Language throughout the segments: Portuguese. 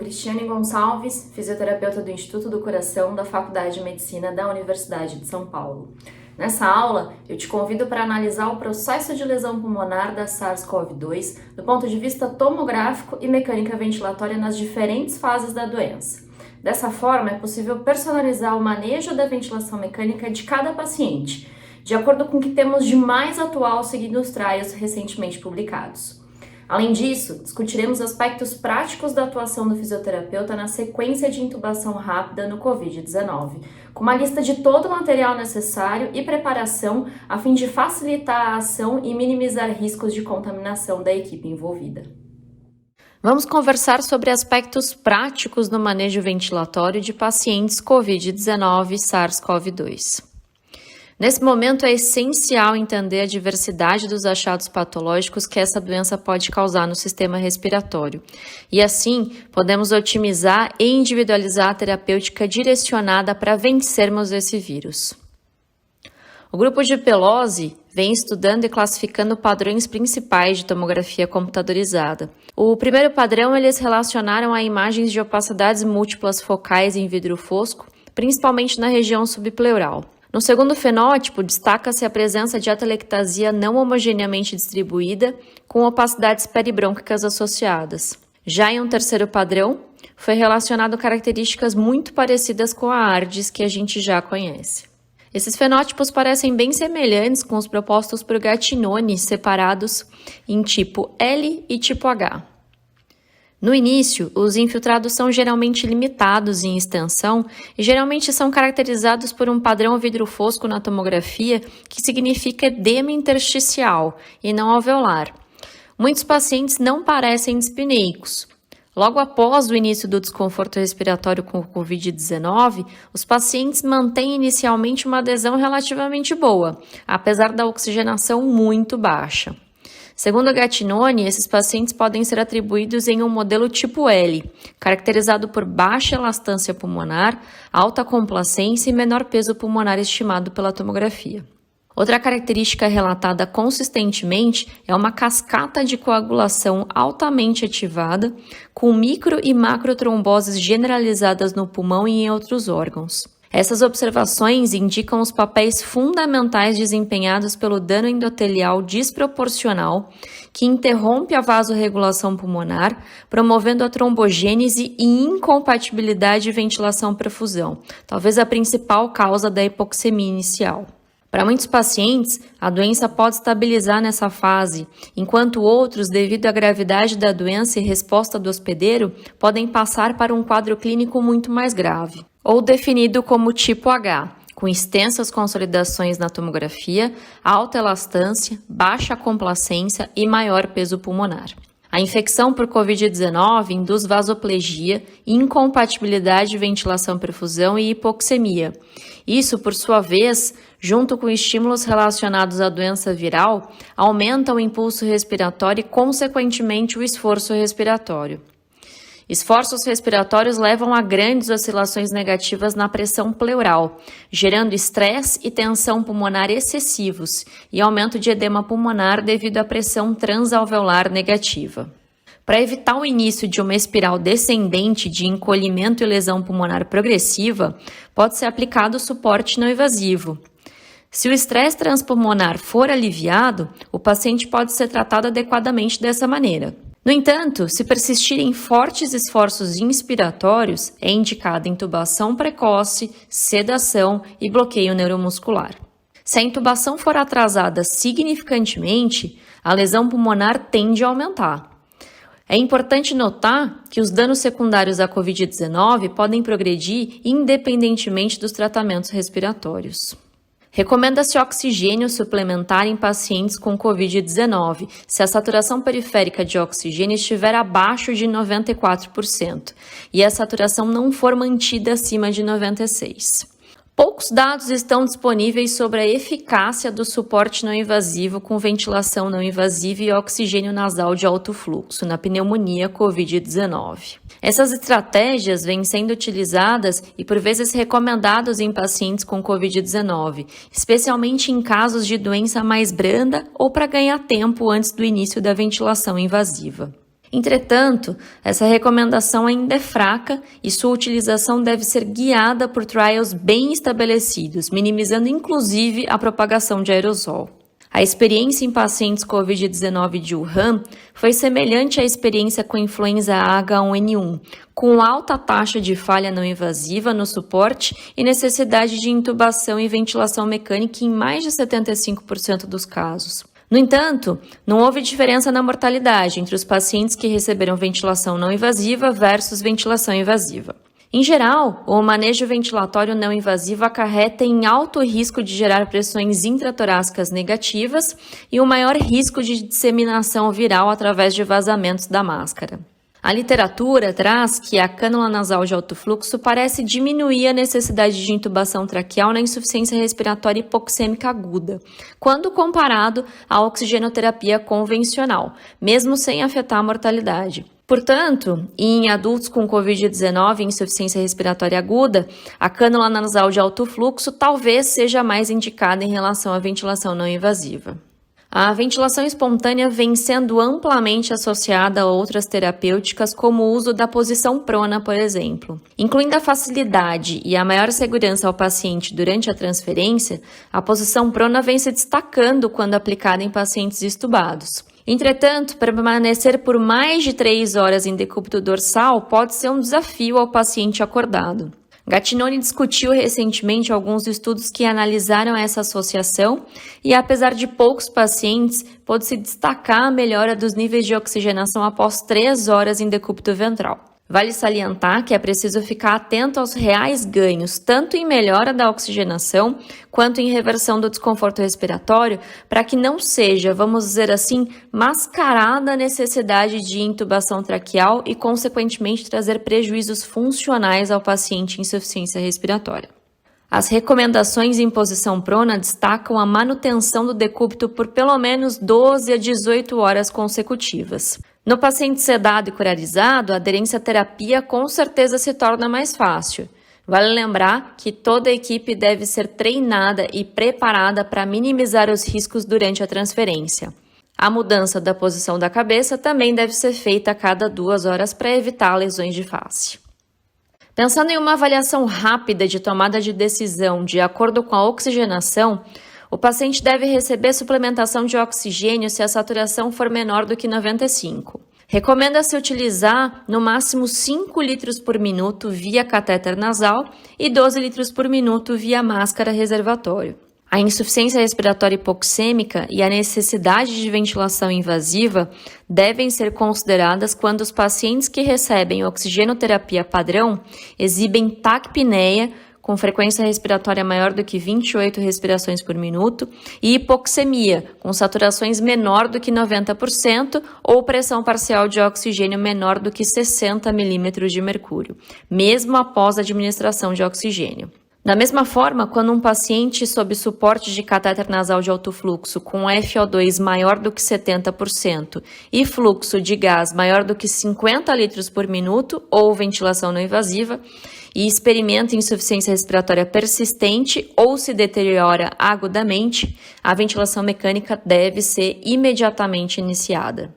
Cristiane Gonçalves, fisioterapeuta do Instituto do Coração da Faculdade de Medicina da Universidade de São Paulo. Nessa aula, eu te convido para analisar o processo de lesão pulmonar da SARS-CoV-2 do ponto de vista tomográfico e mecânica ventilatória nas diferentes fases da doença. Dessa forma, é possível personalizar o manejo da ventilação mecânica de cada paciente, de acordo com o que temos de mais atual seguindo os trials recentemente publicados. Além disso, discutiremos aspectos práticos da atuação do fisioterapeuta na sequência de intubação rápida no COVID-19, com uma lista de todo o material necessário e preparação a fim de facilitar a ação e minimizar riscos de contaminação da equipe envolvida. Vamos conversar sobre aspectos práticos no manejo ventilatório de pacientes COVID-19 e SARS-CoV-2. Nesse momento, é essencial entender a diversidade dos achados patológicos que essa doença pode causar no sistema respiratório. E assim, podemos otimizar e individualizar a terapêutica direcionada para vencermos esse vírus. O grupo de Pelosi vem estudando e classificando padrões principais de tomografia computadorizada. O primeiro padrão eles relacionaram a imagens de opacidades múltiplas focais em vidro fosco, principalmente na região subpleural. No segundo fenótipo, destaca-se a presença de atelectasia não homogeneamente distribuída, com opacidades peribrônquicas associadas. Já em um terceiro padrão, foi relacionado características muito parecidas com a ARDS que a gente já conhece. Esses fenótipos parecem bem semelhantes com os propostos por Gattinoni, separados em tipo L e tipo H. No início, os infiltrados são geralmente limitados em extensão e geralmente são caracterizados por um padrão vidro fosco na tomografia, que significa edema intersticial e não alveolar. Muitos pacientes não parecem dispneicos. Logo após o início do desconforto respiratório com o COVID-19, os pacientes mantêm inicialmente uma adesão relativamente boa, apesar da oxigenação muito baixa. Segundo Gattinoni, esses pacientes podem ser atribuídos em um modelo tipo L, caracterizado por baixa elastância pulmonar, alta complacência e menor peso pulmonar estimado pela tomografia. Outra característica relatada consistentemente é uma cascata de coagulação altamente ativada, com micro e macrotromboses generalizadas no pulmão e em outros órgãos. Essas observações indicam os papéis fundamentais desempenhados pelo dano endotelial desproporcional, que interrompe a vasorregulação pulmonar, promovendo a trombogênese e incompatibilidade de ventilação-perfusão, talvez a principal causa da hipoxemia inicial. Para muitos pacientes, a doença pode estabilizar nessa fase, enquanto outros, devido à gravidade da doença e resposta do hospedeiro, podem passar para um quadro clínico muito mais grave, ou definido como tipo H, com extensas consolidações na tomografia, alta elastância, baixa complacência e maior peso pulmonar. A infecção por COVID-19 induz vasoplegia, incompatibilidade de ventilação-perfusão e hipoxemia. Isso, por sua vez, junto com estímulos relacionados à doença viral, aumenta o impulso respiratório e, consequentemente, o esforço respiratório. Esforços respiratórios levam a grandes oscilações negativas na pressão pleural, gerando estresse e tensão pulmonar excessivos e aumento de edema pulmonar devido à pressão transalveolar negativa. Para evitar o início de uma espiral descendente de encolhimento e lesão pulmonar progressiva, pode ser aplicado suporte não invasivo. Se o estresse transpulmonar for aliviado, o paciente pode ser tratado adequadamente dessa maneira. No entanto, se persistirem fortes esforços inspiratórios, é indicada intubação precoce, sedação e bloqueio neuromuscular. Se a intubação for atrasada significantemente, a lesão pulmonar tende a aumentar. É importante notar que os danos secundários à COVID-19 podem progredir independentemente dos tratamentos respiratórios. Recomenda-se oxigênio suplementar em pacientes com COVID-19, se a saturação periférica de oxigênio estiver abaixo de 94% e a saturação não for mantida acima de 96%. Poucos dados estão disponíveis sobre a eficácia do suporte não invasivo com ventilação não invasiva e oxigênio nasal de alto fluxo na pneumonia COVID-19. Essas estratégias vêm sendo utilizadas e por vezes recomendadas em pacientes com COVID-19, especialmente em casos de doença mais branda ou para ganhar tempo antes do início da ventilação invasiva. Entretanto, essa recomendação ainda é fraca e sua utilização deve ser guiada por trials bem estabelecidos, minimizando inclusive a propagação de aerosol. A experiência em pacientes COVID-19 de Wuhan foi semelhante à experiência com a influenza H1N1, com alta taxa de falha não invasiva no suporte e necessidade de intubação e ventilação mecânica em mais de 75% dos casos. No entanto, não houve diferença na mortalidade entre os pacientes que receberam ventilação não invasiva versus ventilação invasiva. Em geral, o manejo ventilatório não invasivo acarreta em alto risco de gerar pressões intratorácicas negativas e um maior risco de disseminação viral através de vazamentos da máscara. A literatura traz que a cânula nasal de alto fluxo parece diminuir a necessidade de intubação traqueal na insuficiência respiratória hipoxêmica aguda, quando comparado à oxigenoterapia convencional, mesmo sem afetar a mortalidade. Portanto, em adultos com COVID-19 e insuficiência respiratória aguda, a cânula nasal de alto fluxo talvez seja mais indicada em relação à ventilação não invasiva. A ventilação espontânea vem sendo amplamente associada a outras terapêuticas, como o uso da posição prona, por exemplo. Incluindo a facilidade e a maior segurança ao paciente durante a transferência, a posição prona vem se destacando quando aplicada em pacientes extubados. Entretanto, permanecer por mais de 3 horas em decúbito dorsal pode ser um desafio ao paciente acordado. Gattinoni discutiu recentemente alguns estudos que analisaram essa associação e, apesar de poucos pacientes, pôde-se destacar a melhora dos níveis de oxigenação após 3 horas em decúbito ventral. Vale salientar que é preciso ficar atento aos reais ganhos, tanto em melhora da oxigenação quanto em reversão do desconforto respiratório, para que não seja, vamos dizer assim, mascarada a necessidade de intubação traqueal e, consequentemente, trazer prejuízos funcionais ao paciente em insuficiência respiratória. As recomendações em posição prona destacam a manutenção do decúbito por pelo menos 12 a 18 horas consecutivas. No paciente sedado e curarizado, a aderência à terapia com certeza se torna mais fácil. Vale lembrar que toda a equipe deve ser treinada e preparada para minimizar os riscos durante a transferência. A mudança da posição da cabeça também deve ser feita a cada 2 horas para evitar lesões de face. Pensando em uma avaliação rápida de tomada de decisão de acordo com a oxigenação, o paciente deve receber suplementação de oxigênio se a saturação for menor do que 95. Recomenda-se utilizar no máximo 5 litros por minuto via catéter nasal e 12 litros por minuto via máscara reservatório. A insuficiência respiratória hipoxêmica e a necessidade de ventilação invasiva devem ser consideradas quando os pacientes que recebem oxigenoterapia padrão exibem taquipneia, com frequência respiratória maior do que 28 respirações por minuto, e hipoxemia, com saturações menor do que 90% ou pressão parcial de oxigênio menor do que 60 milímetros de mercúrio, mesmo após a administração de oxigênio. Da mesma forma, quando um paciente sob suporte de catéter nasal de alto fluxo com FO2 maior do que 70% e fluxo de gás maior do que 50 litros por minuto ou ventilação não invasiva, e experimenta insuficiência respiratória persistente ou se deteriora agudamente, a ventilação mecânica deve ser imediatamente iniciada.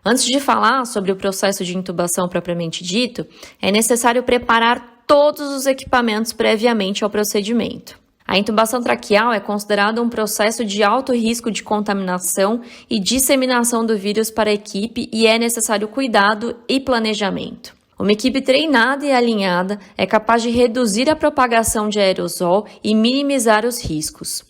Antes de falar sobre o processo de intubação propriamente dito, é necessário preparar todos os equipamentos previamente ao procedimento. A intubação traqueal é considerada um processo de alto risco de contaminação e disseminação do vírus para a equipe e é necessário cuidado e planejamento. Uma equipe treinada e alinhada é capaz de reduzir a propagação de aerosol e minimizar os riscos.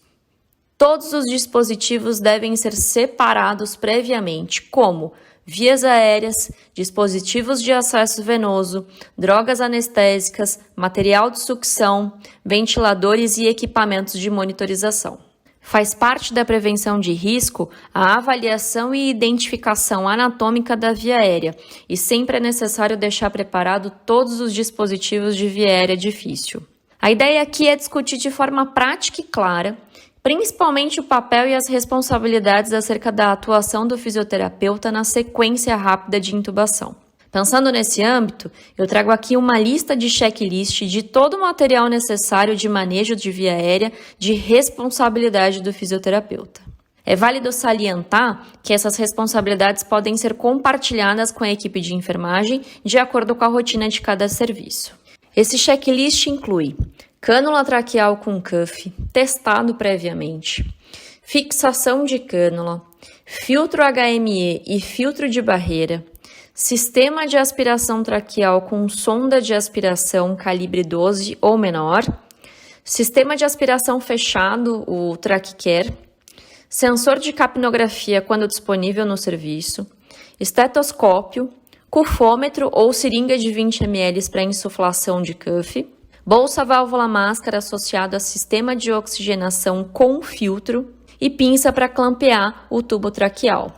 Todos os dispositivos devem ser separados previamente, como vias aéreas, dispositivos de acesso venoso, drogas anestésicas, material de sucção, ventiladores e equipamentos de monitorização. Faz parte da prevenção de risco a avaliação e identificação anatômica da via aérea e sempre é necessário deixar preparado todos os dispositivos de via aérea difícil. A ideia aqui é discutir de forma prática e clara, principalmente o papel e as responsabilidades acerca da atuação do fisioterapeuta na sequência rápida de intubação. Pensando nesse âmbito, eu trago aqui uma lista de checklist de todo o material necessário de manejo de via aérea de responsabilidade do fisioterapeuta. É válido salientar que essas responsabilidades podem ser compartilhadas com a equipe de enfermagem de acordo com a rotina de cada serviço. Esse checklist inclui cânula traqueal com cuff, testado previamente, fixação de cânula, filtro HME e filtro de barreira, sistema de aspiração traqueal com sonda de aspiração calibre 12 ou menor, sistema de aspiração fechado, o TraqueCare, sensor de capnografia quando disponível no serviço, estetoscópio, cufômetro ou seringa de 20 ml para insuflação de cuff, bolsa válvula máscara associado a sistema de oxigenação com filtro e pinça para clampear o tubo traqueal.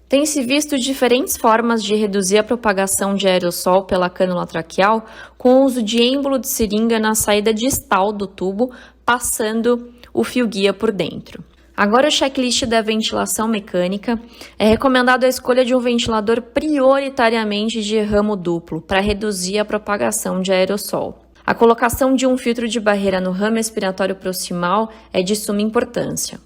Tem-se visto diferentes formas de reduzir a propagação de aerossol pela cânula traqueal com o uso de êmbolo de seringa na saída distal do tubo, passando o fio-guia por dentro. Agora o checklist da ventilação mecânica. É recomendado a escolha de um ventilador prioritariamente de ramo duplo para reduzir a propagação de aerossol. A colocação de um filtro de barreira no ramo expiratório proximal é de suma importância.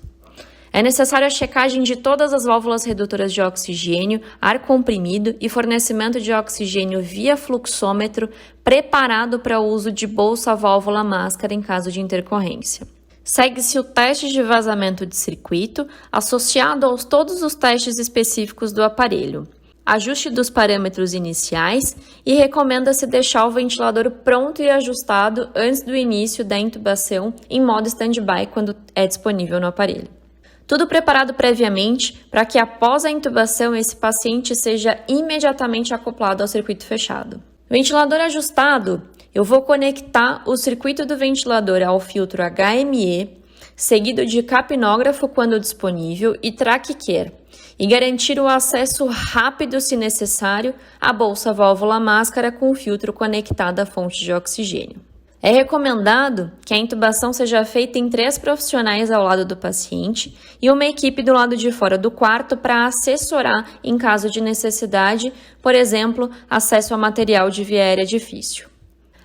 É necessária a checagem de todas as válvulas redutoras de oxigênio, ar comprimido e fornecimento de oxigênio via fluxômetro preparado para o uso de bolsa válvula máscara em caso de intercorrência. Segue-se o teste de vazamento de circuito, associado aos todos os testes específicos do aparelho, ajuste dos parâmetros iniciais e recomenda-se deixar o ventilador pronto e ajustado antes do início da intubação em modo stand-by quando é disponível no aparelho. Tudo preparado previamente para que após a intubação esse paciente seja imediatamente acoplado ao circuito fechado. Ventilador ajustado. Eu vou conectar o circuito do ventilador ao filtro HME, seguido de capnógrafo quando disponível e TraqueCare, e garantir o acesso rápido, se necessário, à bolsa válvula máscara com o filtro conectado à fonte de oxigênio. É recomendado que a intubação seja feita em 3 profissionais ao lado do paciente e uma equipe do lado de fora do quarto para assessorar em caso de necessidade, por exemplo, acesso a material de via aérea difícil.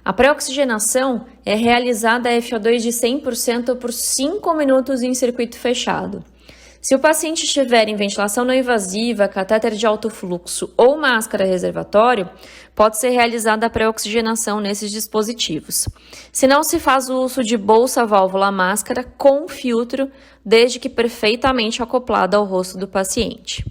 A pré-oxigenação é realizada a FO2 de 100% por 5 minutos em circuito fechado. Se o paciente estiver em ventilação não invasiva, catéter de alto fluxo ou máscara reservatório, pode ser realizada a pré-oxigenação nesses dispositivos. Se não, se faz o uso de bolsa válvula máscara com filtro, desde que perfeitamente acoplada ao rosto do paciente.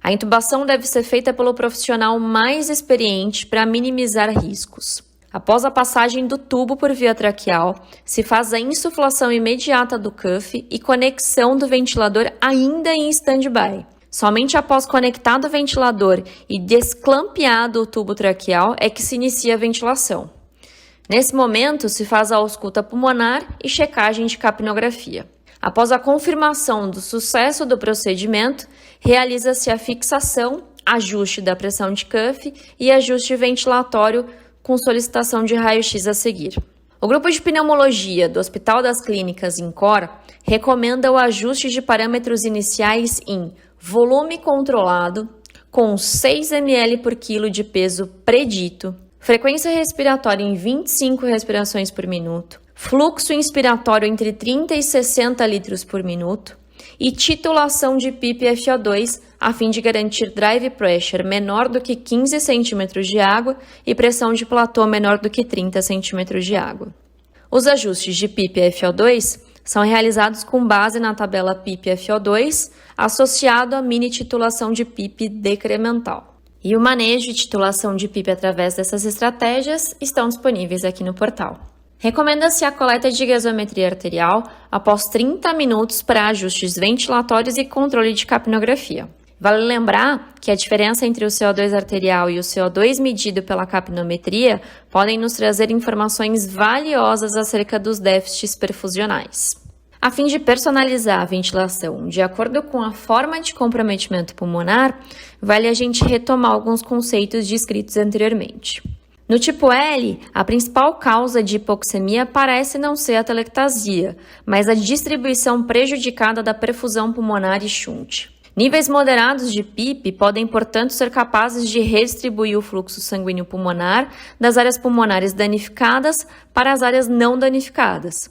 A intubação deve ser feita pelo profissional mais experiente para minimizar riscos. Após a passagem do tubo por via traqueal, se faz a insuflação imediata do cuff e conexão do ventilador ainda em stand-by. Somente após conectado o ventilador e desclampeado o tubo traqueal é que se inicia a ventilação. Nesse momento, se faz a ausculta pulmonar e checagem de capnografia. Após a confirmação do sucesso do procedimento, realiza-se a fixação, ajuste da pressão de cuff e ajuste ventilatório com solicitação de raio-x a seguir. O grupo de pneumologia do Hospital das Clínicas INCOR recomenda o ajuste de parâmetros iniciais em volume controlado, com 6 ml por quilo de peso predito, frequência respiratória em 25 respirações por minuto, fluxo inspiratório entre 30 e 60 litros por minuto e titulação de PIP FO2 a fim de garantir drive pressure menor do que 15 cm de água e pressão de platô menor do que 30 cm de água. Os ajustes de PIP FO2 são realizados com base na tabela PIP FO2 associado à mini titulação de PIP decremental. E o manejo e titulação de PIP através dessas estratégias estão disponíveis aqui no portal. Recomenda-se a coleta de gasometria arterial após 30 minutos para ajustes ventilatórios e controle de capnografia. Vale lembrar que a diferença entre o CO2 arterial e o CO2 medido pela capnometria podem nos trazer informações valiosas acerca dos déficits perfusionais. A fim de personalizar a ventilação de acordo com a forma de comprometimento pulmonar, vale a gente retomar alguns conceitos descritos anteriormente. No tipo L, a principal causa de hipoxemia parece não ser a telectasia, mas a distribuição prejudicada da perfusão pulmonar e shunt. Níveis moderados de PIP podem, portanto, ser capazes de redistribuir o fluxo sanguíneo pulmonar das áreas pulmonares danificadas para as áreas não danificadas.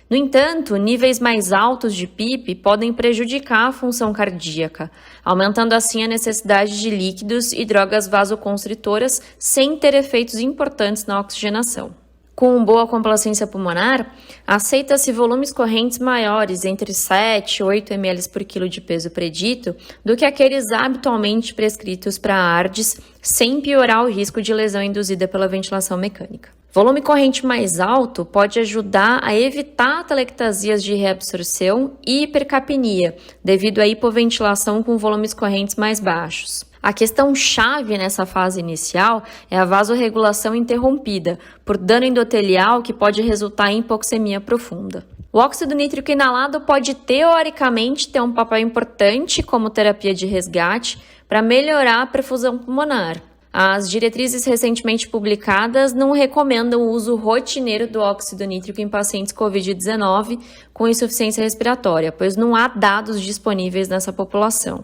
No entanto, níveis mais altos de PIP podem prejudicar a função cardíaca, aumentando assim a necessidade de líquidos e drogas vasoconstritoras sem ter efeitos importantes na oxigenação. Com boa complacência pulmonar, aceita-se volumes correntes maiores, entre 7 e 8 ml por quilo de peso predito, do que aqueles habitualmente prescritos para ARDS, sem piorar o risco de lesão induzida pela ventilação mecânica. Volume corrente mais alto pode ajudar a evitar atelectasias de reabsorção e hipercapnia, devido à hipoventilação com volumes correntes mais baixos. A questão chave nessa fase inicial é a vasorregulação interrompida, por dano endotelial que pode resultar em hipoxemia profunda. O óxido nítrico inalado pode teoricamente ter um papel importante como terapia de resgate para melhorar a perfusão pulmonar. As diretrizes recentemente publicadas não recomendam o uso rotineiro do óxido nítrico em pacientes COVID-19 com insuficiência respiratória, pois não há dados disponíveis nessa população.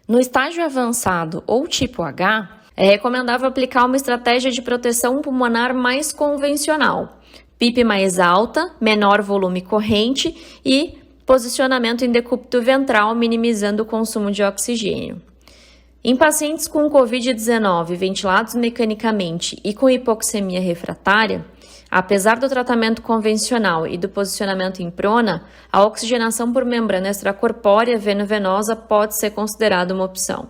No estágio avançado ou tipo H, é recomendável aplicar uma estratégia de proteção pulmonar mais convencional, PIP mais alta, menor volume corrente e posicionamento em decúbito ventral, minimizando o consumo de oxigênio. Em pacientes com COVID-19 ventilados mecanicamente e com hipoxemia refratária, apesar do tratamento convencional e do posicionamento em prona, a oxigenação por membrana extracorpórea veno-venosa pode ser considerada uma opção.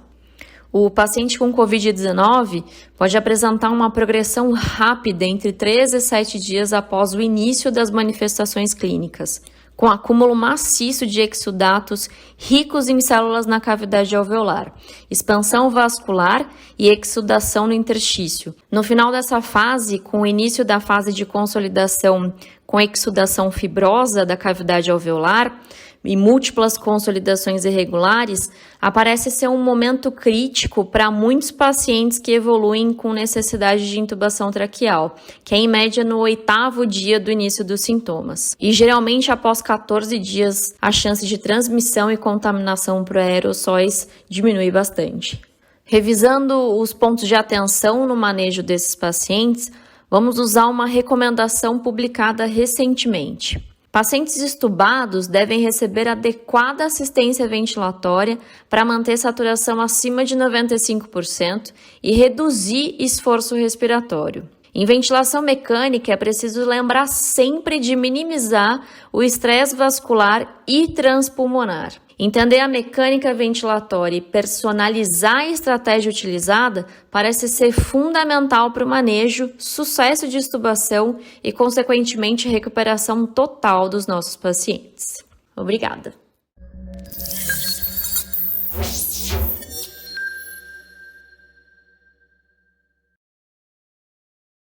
O paciente com COVID-19 pode apresentar uma progressão rápida entre 3 e 7 dias após o início das manifestações clínicas, com acúmulo maciço de exudatos ricos em células na cavidade alveolar, expansão vascular e exudação no interstício. No final dessa fase, com o início da fase de consolidação com exudação fibrosa da cavidade alveolar e múltiplas consolidações irregulares, aparece ser um momento crítico para muitos pacientes que evoluem com necessidade de intubação traqueal, que é em média no 8º dia do início dos sintomas. E geralmente após 14 dias, a chance de transmissão e contaminação por aerossóis diminui bastante. Revisando os pontos de atenção no manejo desses pacientes, vamos usar uma recomendação publicada recentemente. Pacientes estubados devem receber adequada assistência ventilatória para manter saturação acima de 95% e reduzir esforço respiratório. Em ventilação mecânica, é preciso lembrar sempre de minimizar o estresse vascular e transpulmonar. Entender a mecânica ventilatória e personalizar a estratégia utilizada parece ser fundamental para o manejo, sucesso de extubação e, consequentemente, recuperação total dos nossos pacientes. Obrigada!